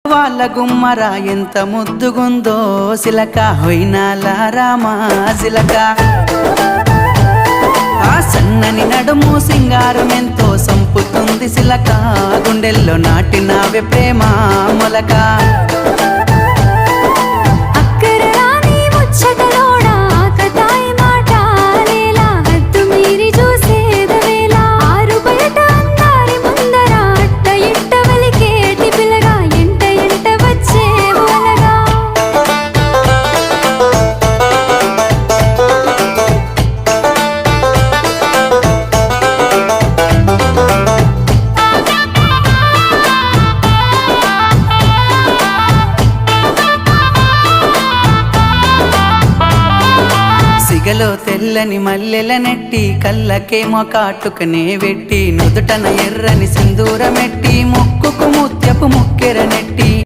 వాళ్ళ గుమ్మర ఎంత ముద్దుగుందో సిలక హొయినాల రామా సిలక ఆ సన్నని నడుము సింగారం ఎంతో సంపుతుంది సిలక గుండెల్లో నాటినావే ప్రేమ మొలక సిగలో తెల్లని మల్లెల నెట్టి కళ్ళకేమో కాటుకనే వెట్టి నుదుటన ఎర్రని సింధూరమెట్టి ముక్కుకు ముత్యపు ముక్కెర నెట్టి